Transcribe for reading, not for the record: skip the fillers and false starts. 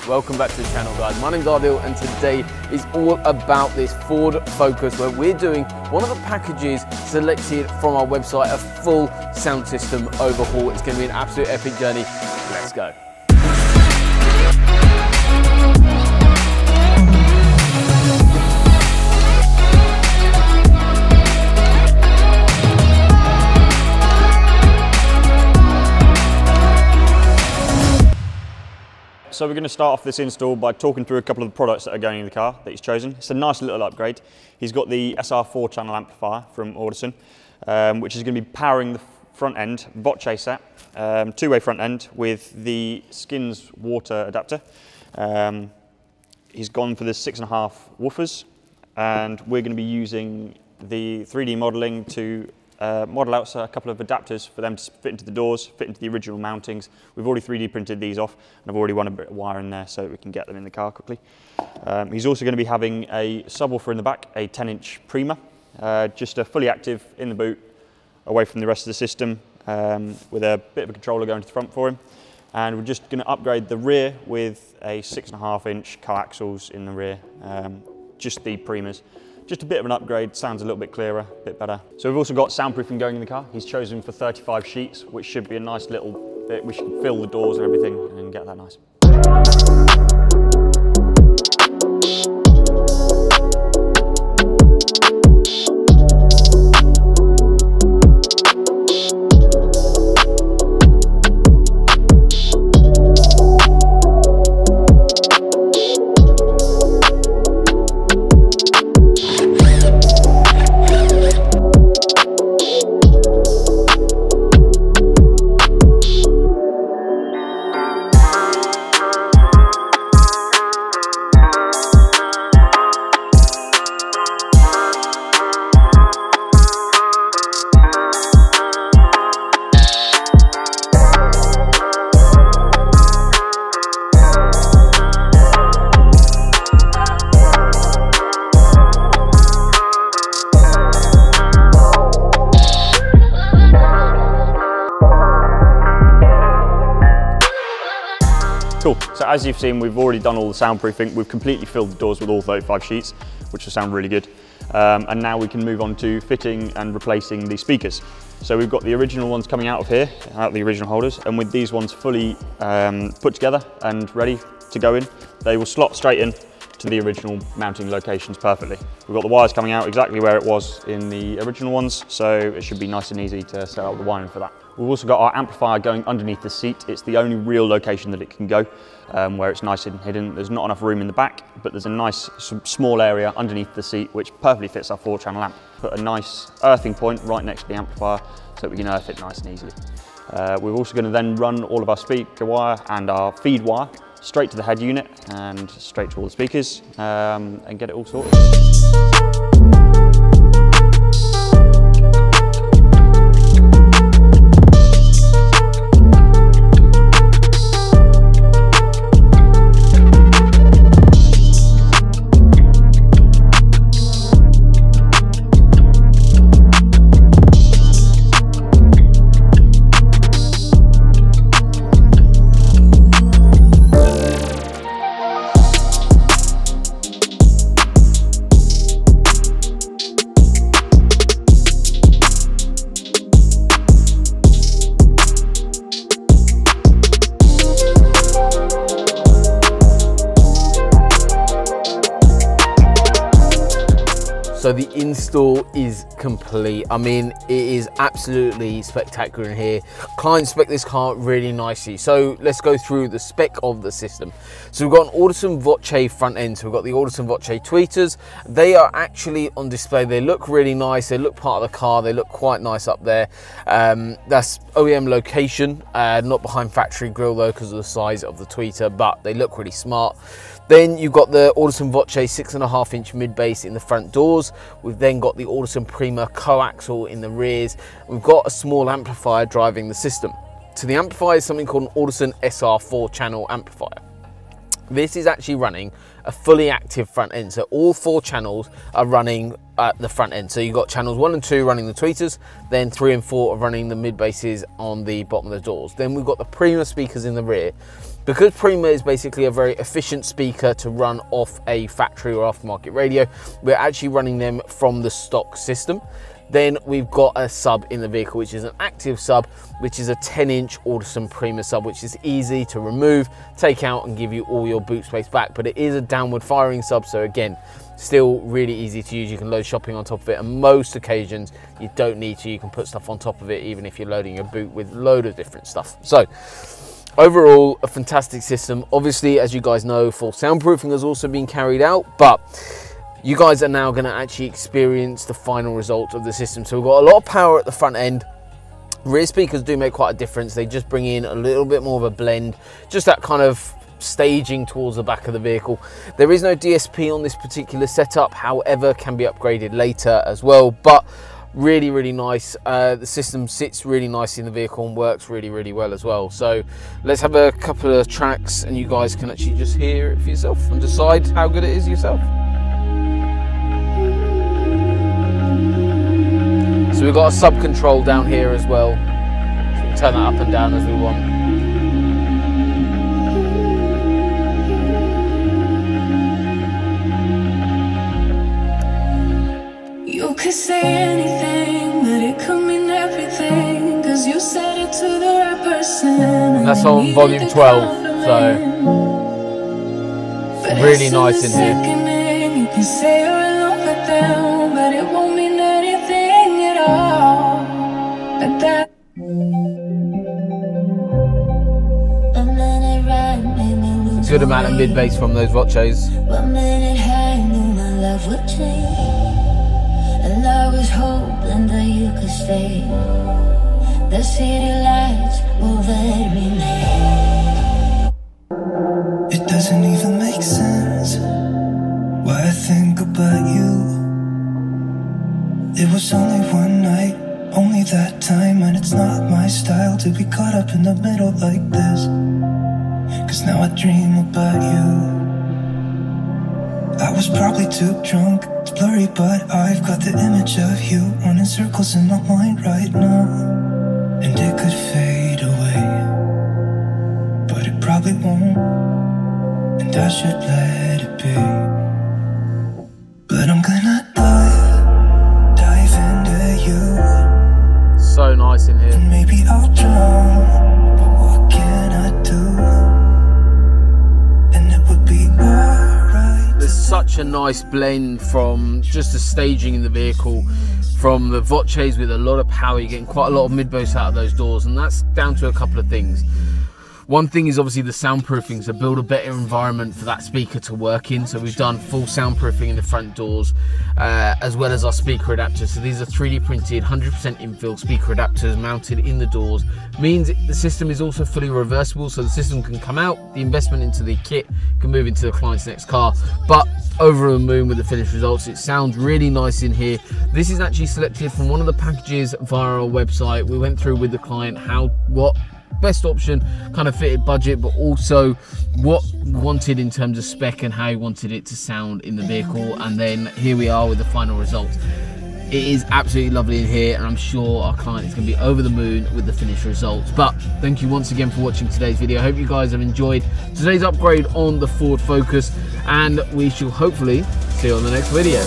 welcome back to the channel guys. My name's Ardil and today is all about this Ford Focus where we're doing one of the packages selected from our website, a full sound system overhaul. It's going to be an absolute epic journey. Let's go. So we're going to start off this install by talking through a couple of the products that are going in the car that he's chosen. It's a nice little upgrade. He's got the SR4 channel amplifier from Audison, which is going to be powering the front end Voce set, two-way front end with the Skins water adapter. He's gone for the 6.5 woofers, and we're going to be using the 3D modelling to model out a couple of adapters for them to fit into the doors, fit into the original mountings. We've already 3D printed these off, and I've already run a bit of wire in there so we can get them in the car quickly. He's also going to be having a subwoofer in the back, a 10-inch Prima, just a fully active in the boot, away from the rest of the system, with a bit of a controller going to the front for him. And we're just going to upgrade the rear with a 6.5-inch coaxials in the rear, just the Primas. Just a bit of an upgrade, sounds a little bit clearer, a bit better. So we've also got soundproofing going in the car. He's chosen for 35 sheets, which should be a nice little bit. We should fill the doors and everything and get that nice. Cool, so as you've seen, we've already done all the soundproofing. We've completely filled the doors with all 35 sheets, which will sound really good. And now we can move on to fitting and replacing the speakers. So we've got the original ones coming out of here, out of the original holders, and with these ones fully put together and ready to go in, they will slot straight in to the original mounting locations perfectly. We've got the wires coming out exactly where it was in the original ones, so it should be nice and easy to set up the wiring for that. We've also got our amplifier going underneath the seat. It's the only real location that it can go, where it's nice and hidden. There's not enough room in the back, but there's a nice small area underneath the seat which perfectly fits our 4-channel amp. Put a nice earthing point right next to the amplifier so that we can earth it nice and easily. We're also going to then run all of our speaker wire and our feed wire straight to the head unit and straight to all the speakers, and get it all sorted. So the install is complete. I mean, it is absolutely spectacular in here. Client spec this car really nicely. So let's go through the spec of the system. So we've got an Audison Voce front end. So we've got the Audison Voce tweeters. They are actually on display. They look really nice. They look part of the car. They look quite nice up there. That's OEM location, not behind factory grille though because of the size of the tweeter, but they look really smart. Then you've got the Audison Voce 6.5-inch mid-bass in the front doors. We've then got the Audison Prima coaxial in the rears. We've got a small amplifier driving the system. So the amplifier is something called an Audison SR4 channel amplifier. This is actually running a fully active front end. So all 4 channels are running at the front end. So you've got channels 1 and 2 running the tweeters, then 3 and 4 are running the mid basses on the bottom of the doors. Then we've got the Prima speakers in the rear. Because Prima is basically a very efficient speaker to run off a factory or aftermarket radio, we're actually running them from the stock system. Then we've got a sub in the vehicle, which is an active sub, which is a 10-inch Audison Prima sub, which is easy to remove, take out and give you all your boot space back. But it is a downward firing sub, so again, still really easy to use. You can load shopping on top of it, and most occasions you don't need to. You can put stuff on top of it, even if you're loading your boot with a load of different stuff. So overall, a fantastic system. Obviously, as you guys know, full soundproofing has also been carried out, but you guys are now going to actually experience the final result of the system. So we've got a lot of power at the front end. Rear speakers do make quite a difference. They just bring in a little bit more of a blend, just that kind of staging towards the back of the vehicle. There is no DSP on this particular setup, however, can be upgraded later as well, but really, really nice. The system sits really nicely in the vehicle and works really, really well as well. So let's have a couple of tracks and you guys can actually just hear it for yourself and decide how good it is yourself. So we've got a sub control down here as well, so we can turn that up and down as we want. You could say anything, but it could mean everything, 'cause you said it to the right person. And that's on volume 12, so really nice in here. You can say you're in love with them, but it won't mean anything at all. But that good amount of mid bass from those Voces. 1 minute high, knew my love would change, and I was hoping that you could stay. The city lights will let me remain. It doesn't even make sense why I think about you. It was only one night, only that time, and it's not my style to be caught up in the middle like this. 'Cause now I dream about you. I was probably too drunk, it's blurry, but I've got the image of you running circles in my mind right now. And it could fade away, but it probably won't, and I should let it be. But I'm gonna dive into you. So nice in here. And maybe I'll drown, but what can I do? And it would be alright. There's such a nice blend from just the staging in the vehicle, from the Voces with a lot of power. You're getting quite a lot of mid-bass out of those doors, and that's down to a couple of things. One thing is obviously the soundproofing, so build a better environment for that speaker to work in. So we've done full soundproofing in the front doors, as well as our speaker adapters. So these are 3D printed, 100% infill speaker adapters mounted in the doors. Means the system is also fully reversible, so the system can come out, the investment into the kit can move into the client's next car. But over the moon with the finished results, it sounds really nice in here. This is actually selected from one of the packages via our website. We went through with the client what best option kind of fitted budget, but also what wanted in terms of spec and how he wanted it to sound in the vehicle. And then here we are with the final results. It is absolutely lovely in here, and I'm sure our client is going to be over the moon with the finished results. But thank you once again for watching today's video. I hope you guys have enjoyed today's upgrade on the Ford Focus, and we shall hopefully see you on the next video.